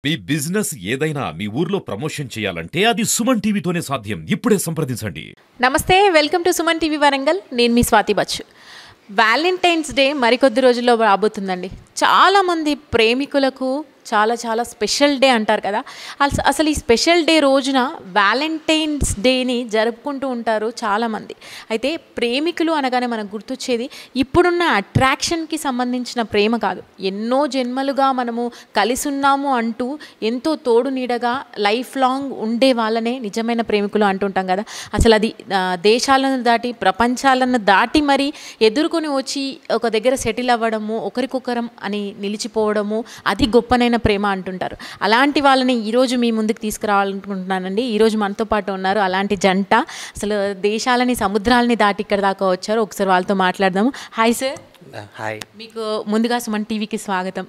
మీ business ఏదైనా మీ ఊర్లో promotion చేయాలంటే అది సుమన్ టీవీతోనే సాధ్యం. ఇప్పుడే సంప్రదించండి. నమస్తే, welcome to Suman TV Warangal. నేను మీ స్వాతి బచ్చు. వ్యాలంటైన్స్ డే మరికొద్ది రోజుల్లో రాబోతుందండి. చాలామంది ప్రేమికులకు చాలా చాలా స్పెషల్ డే అంటారు కదా. అసలు ఈ స్పెషల్ డే రోజున వ్యాలంటైన్స్ డేని జరుపుకుంటూ ఉంటారు చాలామంది. అయితే ప్రేమికులు అనగానే మనకు గుర్తొచ్చేది ఇప్పుడున్న అట్రాక్షన్కి సంబంధించిన ప్రేమ కాదు. ఎన్నో జన్మలుగా మనము కలిసి ఉన్నాము అంటూ ఎంతో తోడు నీడగా లైఫ్ లాంగ్ ఉండే వాళ్ళనే నిజమైన ప్రేమికులు అంటుంటాం కదా. అసలు అది దేశాలను దాటి ప్రపంచాలను దాటి మరి ఎదుర్కొని వచ్చి ఒక దగ్గర సెటిల్ అవ్వడము, ఒకరికొకరం అని నిలిచిపోవడము, అది గొప్పనైన ప్రేమ అంటుంటారు. అలాంటి వాళ్ళని ఈరోజు మీ ముందుకు తీసుకురావాలనుకుంటున్నానండి. ఈరోజు మనతో పాటు ఉన్నారు అలాంటి జంట. అసలు దేశాలని సముద్రాలని దాటి ఇక్కడ దాకా వచ్చారు. ఒకసారి వాళ్ళతో మాట్లాడదాము. Hi sir. హాయ్. మీకు ముందుగా సుమన్ టీవీకి స్వాగతం.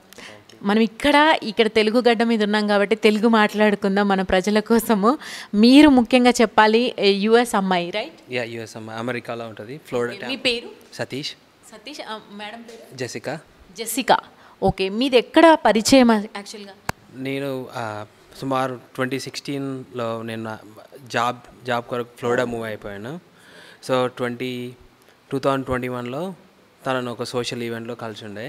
మనం ఇక్కడ తెలుగు గడ్డ మీద ఉన్నాం కాబట్టి తెలుగు మాట్లాడుకుందాం మన ప్రజల కోసము. మీరు ముఖ్యంగా చెప్పాలి, యుఎస్ అమ్మాయి రైట్? యా, యుఎస్ అమ్మాయి, అమెరికాలో ఉంటుంది, ఫ్లోరిడా. మీ పేరు? సతీష్. సతీష్. మేడం పేరు? జెసికా. జెసికా. ఓకే, మీది ఎక్కడ పరిచయం యాక్చువల్గా? నేను సుమారు 2016లో నేను జాబ్ కొరకు ఫ్లోరిడా మూవ్ అయిపోయాను. సో 2021లో తనను ఒక సోషల్ ఈవెంట్లో కలిసి ఉండే,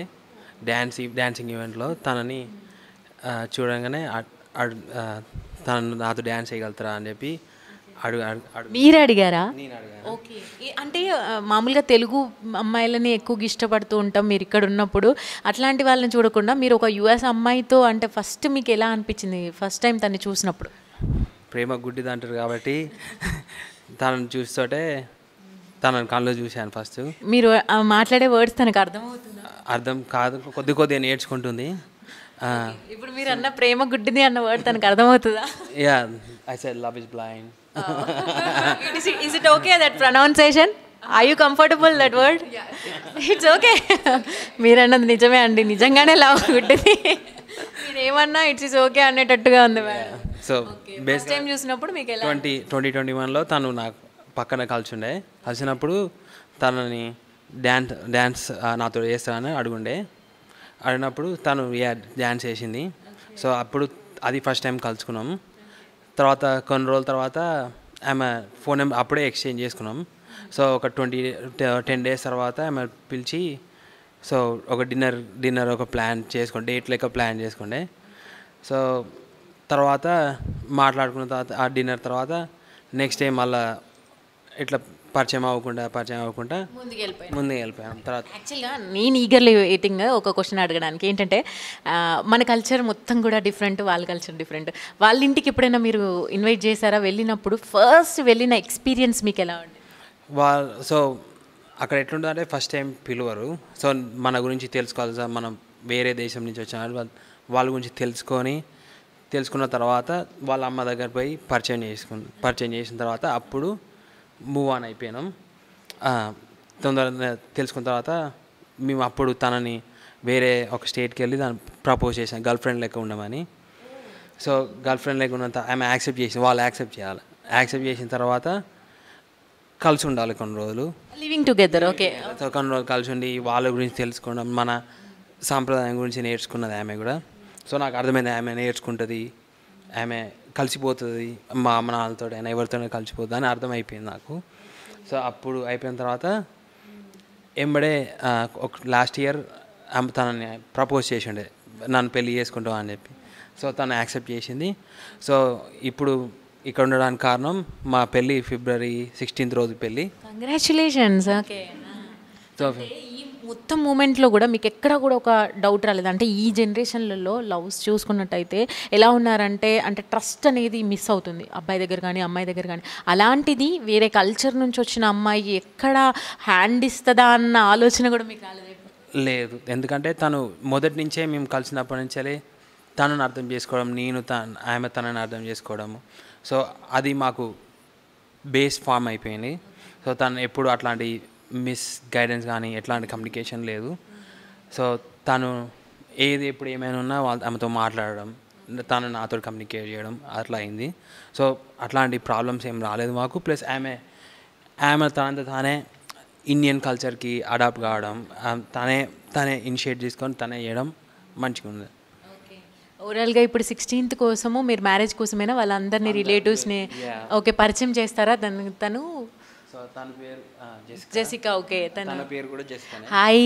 డ్యాన్సింగ్ ఈవెంట్లో తనని చూడంగానే తను నాతో డ్యాన్స్ చేయగలుగుతారా అని చెప్పి మీరు అడిగారా? నేను అడిగాను. ఓకే, అంటే మామూలుగా తెలుగు అమ్మాయిలని ఎక్కువగా ఇష్టపడుతూ ఉంటాం. మీరు ఇక్కడ ఉన్నప్పుడు అట్లాంటి వాళ్ళని చూడకుండా మీరు ఒక యుఎస్ అమ్మాయితో అంటే ఫస్ట్ మీకు ఎలా అనిపించింది ఫస్ట్ టైం తను చూసినప్పుడు? ప్రేమ గుడ్డిది అంటారు కాబట్టి తనను చూస్తుంటే తనని కళ్ళు చూశాను ఫస్ట్. మీరు మాట్లాడే వర్డ్స్ తనకు అర్థమవుతుందా? అర్థం కాదు, కొద్దిగా నేర్చుకుంటుంది. ఇప్పుడు మీరు అన్న ప్రేమ గుడ్డిది అన్న వర్డ్ తనకు అర్థమవుతుందా? Yeah, I said love is blind. Is it okay that pronunciation? Are you comfortable that word? It's okay. మీరు అన్నది నిజమే అండి, నిజంగానే లవ్ గుడ్డిది. మీరు ఏమన్నా ఇట్స్ ఇస్ ఓకే అనేటట్టుగా ఉంది మేడం. సో ఫస్ట్ టైం చూసినప్పుడు మీకు ఎలా? 2021లో తను నాకు పక్కన కలిసినప్పుడు తనని డ్యాన్స్ నాతో చేస్తానని అడిగినప్పుడు తను డ్యాన్స్ చేసింది. సో అప్పుడు అది ఫస్ట్ టైం కలుసుకున్నాం. తర్వాత కొన్ని రోజుల తర్వాత ఆమె ఫోన్ నెంబర్ అప్పుడే ఎక్స్చేంజ్ చేసుకున్నాం. సో ఒక 10 డేస్ తర్వాత ఆమె పిలిచి సో ఒక డిన్నర్ ఒక ప్లాన్ చేసుకోండి, డేట్ లెక్క ప్లాన్ చేసుకోండి. సో తర్వాత మాట్లాడుకున్న తర్వాత ఆ డిన్నర్ తర్వాత నెక్స్ట్ డే మళ్ళీ ఇట్లా పరిచయం అవ్వకుండా ముందుకు వెళ్ళిపోయాం. తర్వాత యాక్చువల్గా నేను ఈగర్లీ వెయిటింగ్ ఒక క్వశ్చన్ అడగడానికి. ఏంటంటే మన కల్చర్ మొత్తం కూడా డిఫరెంట్, వాళ్ళ కల్చర్ డిఫరెంట్. వాళ్ళ ఇంటికి ఎప్పుడైనా మీరు ఇన్వైట్ చేశారా? వెళ్ళినప్పుడు ఫస్ట్ వెళ్ళిన ఎక్స్పీరియన్స్ మీకు ఎలా ఉంది? సో అక్కడ ఎట్లుంటుందంటే ఫస్ట్ టైం పిలువరు. సో మన గురించి తెలుసుకోవాలి సార్, మనం వేరే దేశం నుంచి వచ్చిన వాళ్ళ గురించి తెలుసుకున్న తర్వాత వాళ్ళ అమ్మ దగ్గర పోయి పరిచయం చేసిన తర్వాత అప్పుడు మూవ్ ఆన్ అయిపోయినాం. తొందరగా తెలుసుకున్న తర్వాత మేము అప్పుడు తనని వేరే ఒక స్టేట్కి వెళ్ళి దాన్ని ప్రపోజ్ చేసాం, గర్ల్ ఫ్రెండ్ లెక్క ఉండమని. సో గర్ల్ ఫ్రెండ్ లెక్క ఉన్నంత ఆమె యాక్సెప్ట్ చేసింది, వాళ్ళు యాక్సెప్ట్ చేయాలి. యాక్సెప్ట్ చేసిన తర్వాత కలిసి ఉండాలి కొన్ని రోజులు, లివింగ్ టుగెదర్. ఓకే, కొన్ని రోజులు కలిసి ఉండి వాళ్ళ గురించి తెలుసుకోవడం, మన సాంప్రదాయం గురించి నేర్చుకున్నది ఆమె కూడా. సో నాకు అర్థమైంది ఆమె నేర్చుకుంటుంది, ఆమె కలిసిపోతుంది, మా అమ్మ నాన్నతో అయినా ఎవరితోనే కలిసిపోతుంది అని అర్థమైపోయింది నాకు. సో అప్పుడు అయిపోయిన తర్వాత ఎంబడే ఒక లాస్ట్ ఇయర్ తనని ప్రపోజ్ చేసి ఉండే, నన్ను పెళ్ళి చేసుకుంటాం అని చెప్పి. సో తను యాక్సెప్ట్ చేసింది. సో ఇప్పుడు ఇక్కడ ఉండడానికి కారణం మా పెళ్ళి February 16th రోజు పెళ్ళి. కంగ్రాచులేషన్స్. ఓకే, సో ఈ మొత్తం మూమెంట్లో కూడా మీకు ఎక్కడ కూడా ఒక డౌట్ రాలేదు? అంటే ఈ జనరేషన్లలో లవ్స్ చూసుకున్నట్టయితే ఎలా ఉన్నారంటే ట్రస్ట్ అనేది మిస్ అవుతుంది అబ్బాయి దగ్గర కానీ అమ్మాయి దగ్గర కానీ. అలాంటిది వేరే కల్చర్ నుంచి వచ్చిన అమ్మాయి ఎక్కడ హ్యాండ్ ఇస్తుందా అన్న ఆలోచన కూడా మీకు రాలేదు? లేదు, ఎందుకంటే తను మొదటి నుంచే మేము కలిసినప్పటి నుంచే తనని అర్థం చేసుకోవడం, ఆమె తనని అర్థం చేసుకోవడము. సో అది మాకు బేస్ ఫామ్ అయిపోయింది. సో తను ఎప్పుడు అట్లాంటి మిస్ గైడెన్స్ కానీ ఎట్లాంటి కమ్యూనికేషన్ లేదు. సో తను ఎప్పుడు ఏమైనా ఉన్నా ఆమెతో మాట్లాడడం, తను నాతో కమ్యూనికేట్ చేయడం అట్లా అయింది. సో అట్లాంటి ప్రాబ్లమ్స్ ఏం రాలేదు మాకు. ప్లస్ ఆమె తానే ఇండియన్ కల్చర్కి అడాప్ట్ కావడం, తనే ఇనిషియేట్ చేసుకొని తనే చేయడం మంచిగా ఉంది. ఓవరాల్గా ఇప్పుడు 16th కోసము మీరు మ్యారేజ్ కోసమేనా వాళ్ళందరినీ రిలేటివ్స్ని ఓకే పరిచయం చేస్తారా? తను సో తన పేరు జెసికా. ఓకే, తన పేరు కూడా జెసికా. హాయ్.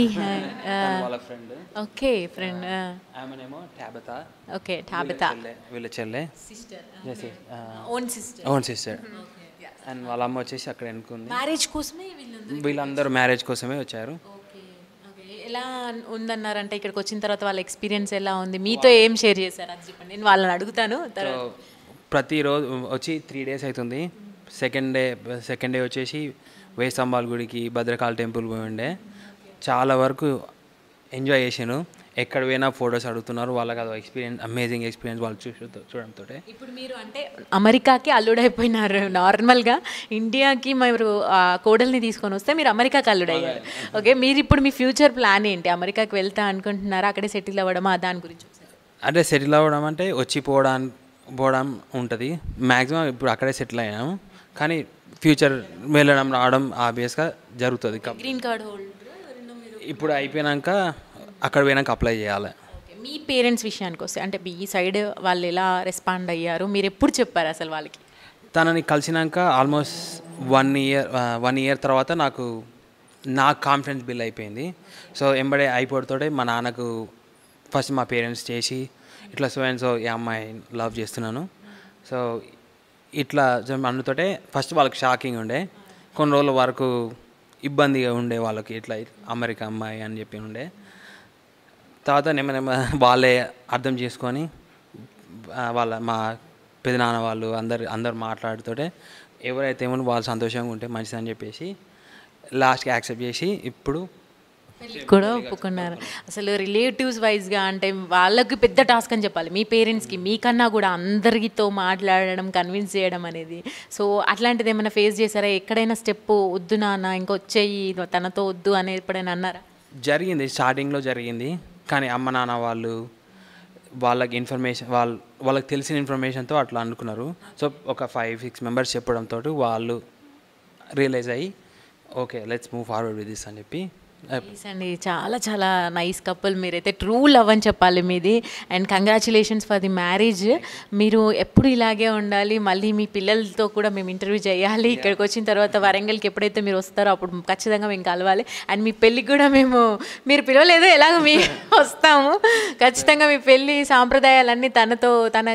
వాళ్ళ ఫ్రెండ్. Okay, friend. ఆమెనేమో టాబితా. ఓకే, టాబితా వీళ్ళ చెల్లె. సిస్టర్. Own sister. అండ్ వాళ్ళ అమ్మ వచ్చేసి అక్కడ ఎన్నుకుంది. మ్యారేజ్ కోసమే వీళ్ళందరూ మ్యారేజ్ కోసమే వచ్చారు. ఎలా ఉందన్నారంటే ఇక్కడికి వచ్చిన తర్వాత వాళ్ళ ఎక్స్పీరియన్స్ ఎలా ఉంది, మీతో ఏం షేర్ చేశారు అది చెప్పండి, నేను వాళ్ళని అడుగుతాను. ప్రతిరోజు వచ్చి 3 days అవుతుంది. సెకండ్ డే వచ్చేసి వేయి స్తంభాల గుడికి భద్రకాళి టెంపుల్ పోయి ఉండే. చాలా వరకు ఎంజాయ్ చేశాను. ఎక్కడ పోయినా ఫొటోస్ అడుగుతున్నారు. వాళ్ళకి అది ఎక్స్పీరియన్స్, అమేజింగ్ ఎక్స్పీరియన్స్ వాళ్ళు చూడడంతో. ఇప్పుడు మీరు అంటే అమెరికాకి అల్లుడైపోయినారు. నార్మల్గా ఇండియాకి మీరు కోడల్ని తీసుకొని వస్తే మీరు అమెరికాకి అల్లుడయ్యారు. ఓకే, మీరు ఇప్పుడు మీ ఫ్యూచర్ ప్లాన్ ఏంటి? అమెరికాకి వెళ్తా అనుకుంటున్నారా? అక్కడే సెటిల్ అవ్వడమా? దాని గురించి అంటే సెటిల్ అవ్వడం అంటే వచ్చి పోవడం ఉంటుంది. మ్యాక్సిమం ఇప్పుడు అక్కడే సెటిల్ అయ్యాము. కానీ ఫ్యూచర్ వెళ్ళడం రావడం ఆబ్వియస్గా జరుగుతుంది. గ్రీన్ కార్డ్ హోల్డర్ ఇప్పుడు అయిపోయాక అక్కడ పోయినాక అప్లై చేయాలి. మీ పేరెంట్స్ విషయానికి వస్తే అంటే మీ సైడ్ వాళ్ళు ఎలా రెస్పాండ్ అయ్యారు? మీరు ఎప్పుడు చెప్పారు అసలు వాళ్ళకి? తనని కలిసినాక ఆల్మోస్ట్ 1 year తర్వాత నాకు కాన్ఫిడెన్స్ బిల్డ్ అయిపోయింది. సో ఎంబడే అయిపోతోటే మా నాన్నకు ఫస్ట్ మా పేరెంట్స్ చేసి ఇట్లా సో ఈ అమ్మాయి లవ్ చేస్తున్నాను, సో ఇట్లా అందుతోటే ఫస్ట్ వాళ్ళకి షాకింగ్ ఉండే. కొన్ని రోజుల వరకు ఇబ్బందిగా ఉండే వాళ్ళకి, ఇట్లా అమెరికా అమ్మాయి అని చెప్పి ఉండే. తర్వాత నెమ్మ వాళ్ళే అర్థం చేసుకొని మా పెదనాన్న వాళ్ళు అందరు మాట్లాడుతుంటే ఎవరైతే ఏమో వాళ్ళు సంతోషంగా ఉంటే మంచిదని చెప్పేసి లాస్ట్కి యాక్సెప్ట్ చేసి ఇప్పుడు కూడా ఒప్పుకున్నారు. అసలు రిలేటివ్స్ వైజ్గా అంటే వాళ్ళకి పెద్ద టాస్క్ అని చెప్పాలి. మీ పేరెంట్స్కి మీకన్నా కూడా అందరితో మాట్లాడడం, కన్విన్స్ చేయడం అనేది. సో అట్లాంటిది ఏమైనా ఫేస్ చేశారా? ఎక్కడైనా స్టెప్ వద్దు నాన్న ఇంకొచ్చేయి తనతో వద్దు అనేది ఎప్పుడైనా అన్నారా? జరిగింది, స్టార్టింగ్లో జరిగింది. కానీ అమ్మ నాన్న వాళ్ళకి ఇన్ఫర్మేషన్ వాళ్ళకి తెలిసిన ఇన్ఫర్మేషన్తో అట్లా అనుకున్నారు. సో ఒక 5-6 members చెప్పడంతో వాళ్ళు రియలైజ్ అయ్యి okay let's move forward with this అని చెప్పి. అండి, చాలా చాలా నైస్ కపుల్. మీరైతే ట్రూ లవ్ అని చెప్పాలి మీది. And congratulations for the marriage. మీరు ఎప్పుడు ఇలాగే ఉండాలి. మళ్ళీ మీ పిల్లలతో కూడా మేము ఇంటర్వ్యూ చేయాలి. ఇక్కడికి వచ్చిన తర్వాత వరంగల్కి ఎప్పుడైతే మీరు వస్తారో అప్పుడు ఖచ్చితంగా మేము కలవాలి. అండ్ మీ పెళ్ళికి కూడా మీరు పిలవలేదు, ఎలాగో మేము వస్తాము. ఖచ్చితంగా మీ పెళ్ళి సాంప్రదాయాలన్నీ తన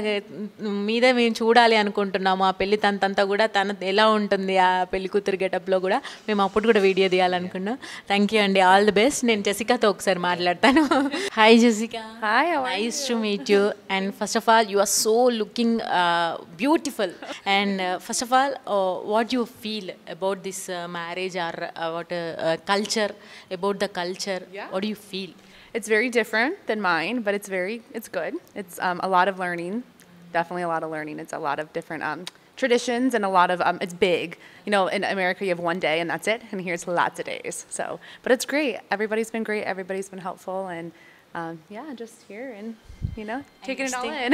మీద మేము చూడాలి అనుకుంటున్నాము. ఆ పెళ్ళి తనంతా కూడా తన ఎలా ఉంటుంది ఆ పెళ్లి కూతురు గెటప్లో కూడా మేము అప్పుడు కూడా వీడియో తీయాలనుకున్నాం. థ్యాంక్ యూ అండి, ఆల్ ది బెస్ట్. నేను జెసికాతో ఒకసారి మాట్లాడతాను. Hi Jessica. Hi, nice to meet you. And first of all you are so looking beautiful. And first of all what you feel about this marriage or about culture, about the culture? What do you feel? It's very different than mine, but it's good. It's a lot of learning, definitely a lot of learning. It's a lot of different traditions and a lot of it's big. You know, in America you have one day and that's it, and here it's lots of days. So, but it's great. Everybody's been great. Everybody's been helpful, and just here and taking it all in.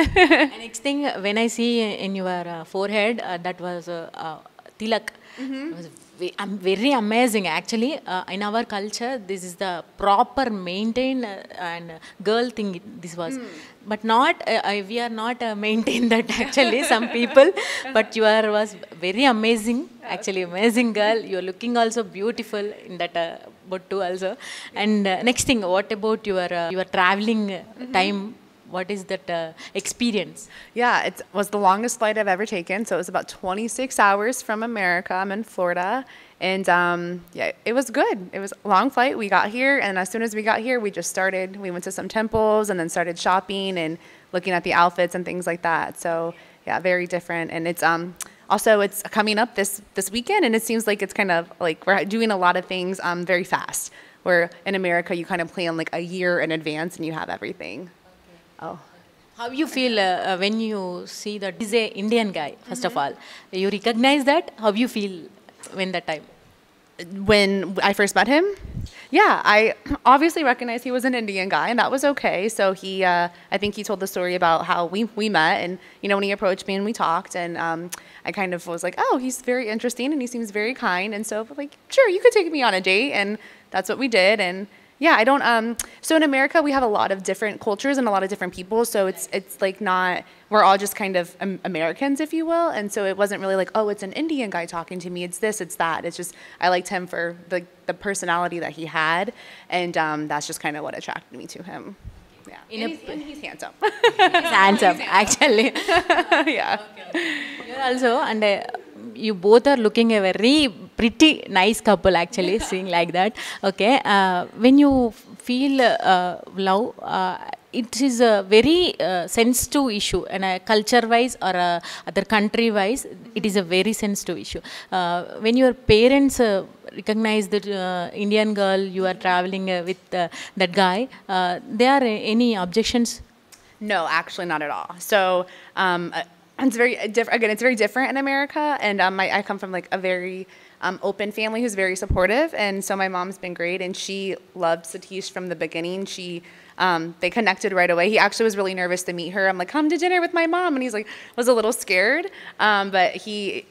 And next thing, when I see in your forehead that was tilak. It was very amazing actually. In our culture this is the proper maintained and girl thing this was, but not we are not maintain that actually some people, but you are was very amazing actually, amazing girl. You are looking also beautiful in that bottu also. And next thing, what about your traveling time? What is that experience? Yeah, it was the longest flight I've ever taken. So it was about 26 hours from America. I'm in Florida. And it was good. It was a long flight. We got here, and as soon as we got here, we went to some temples and then started shopping and looking at the outfits and things like that. So yeah, very different. And it's also it's coming up this weekend, and it seems like it's kind of like we're doing a lot of things very fast. Where in America you kind of plan like a year in advance and you have everything. Oh. How you feel when you see that he's a Indian guy? First of all, you recognize that. How you feel when that time? When I first met him, yeah, I obviously recognized he was an Indian guy, and that was okay. So I think he told the story about how we met, and when he approached me and we talked, and I kind of was like, oh, he's very interesting and he seems very kind, and so like, sure, you could take me on a date, and that's what we did, and Yeah, I don't. So in America, we have a lot of different cultures and a lot of different people. So it's like not. We're all just kind of Americans, if you will. And so it wasn't really like, oh, it's an Indian guy talking to me. It's this, it's that. It's just I liked him for the personality that he had, and that's just kind of what attracted me to him. Yeah, and he's handsome. He's handsome, actually. Yeah. You're also, and you both are looking a very pretty nice couple, actually, seeing like that. Okay, when you feel love, it is a very sensitive issue, and culture-wise or other country-wise, it is a very sensitive issue. When your parents recognize that Indian girl, you are traveling with that guy, there are any objections? No, actually not at all. So it's very different. Again, it's very different in America, and I come from like a very open family who's very supportive, and so my mom's been great, and she loved Satish from the beginning. They connected right away. He actually was really nervous to meet her. I'm like, come to dinner with my mom, and he's like, was a little scared, but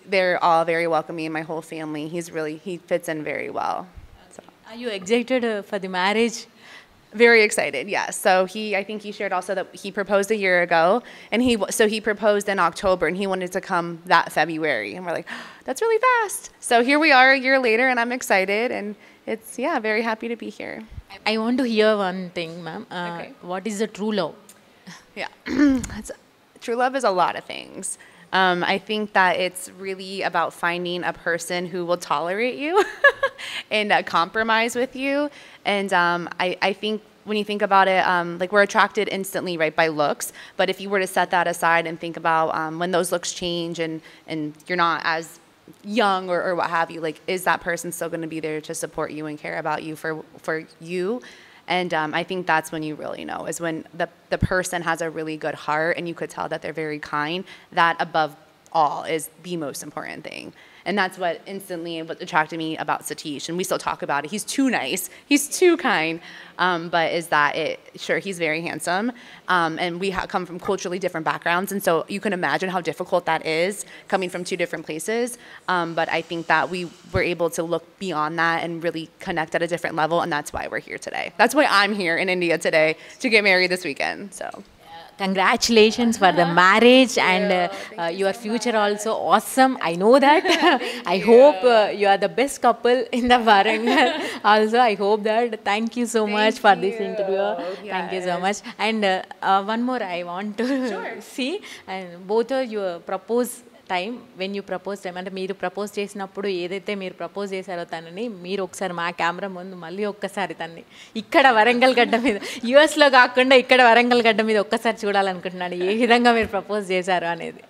they're all very welcoming. My whole family, he fits in very well. So. Are you excited for the marriage? Very excited, yes. So I think he shared also that he proposed a year ago, and he proposed in October, and he wanted to come that February, and we're like, oh, that's really fast. So here we are a year later, and I'm excited, and it's very happy to be here. I want to hear one thing, ma'am. Okay. What is the true love? Yeah, true love is a lot of things. I think that it's really about finding a person who will tolerate you and compromise with you. And I think when you think about it, like we're attracted instantly, right, by looks. But if you were to set that aside and think about when those looks change and you're not as young or what have you, like, is that person still going to be there to support you and care about you for you? And I think that's when you really know, is when the person has a really good heart and you could tell that they're very kind. That above all is the most important thing. And that's what attracted me about Satish. And we still talk about it. He's too nice. He's too kind. Sure, he's very handsome. And we come from culturally different backgrounds. And so you can imagine how difficult that is coming from two different places. But I think that we were able to look beyond that and really connect at a different level. And that's why we're here today. That's why I'm here in India today to get married this weekend. So. Congratulations for the marriage and your future also awesome. I know that. I hope you are the best couple in the Warangal. Also, I hope that. Thank you so much for this interview. Yes. Thank you so much. And one more I want to see. And both of you propose time when you propose time అంటే మీరు propose చేసినప్పుడు ఏదైతే మీరు propose చేశారో తనని మీరు ఒకసారి మా కెమెరా ముందు మళ్ళీ ఒక్కసారి తన్ని ఇక్కడ వరంగల్ గడ్డ మీద యూఎస్లో కాకుండా ఇక్కడ వరంగల్ గడ్డ మీద ఒక్కసారి చూడాలనుకుంటున్నాను ఏ విధంగా మీరు ప్రపోజ్ చేశారు అనేది.